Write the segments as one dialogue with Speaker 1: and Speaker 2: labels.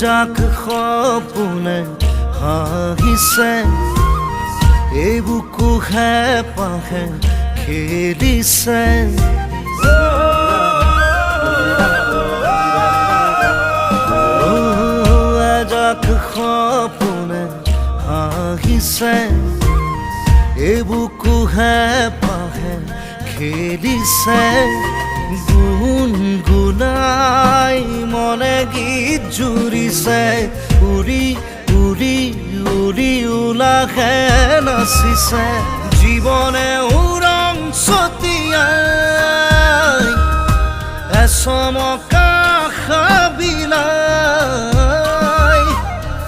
Speaker 1: যাক সপোনে হাঁহিছে এই বুকুহে পাহে খেলিছে যাক সপোনে হাঁহিছে এই বুকুহে পাহে খেলিছে গুণগুণাই মনে গীত জুৰিছে উৰি উৰি উৰি উলাহে নাচিছে জীৱনে উৰং ছটিয়াই এচমকা বিলাই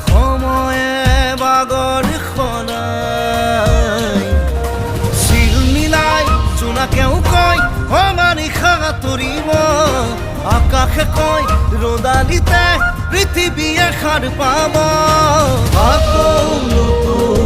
Speaker 1: সময়ে বাগৰ সলাই চিল মিলাই জোনাকেও কয় অমানিশা তৰিব আকাশে কয় ৰদালিতে পৃথিৱীয়ে সাৰ পাব আকৌ নতুন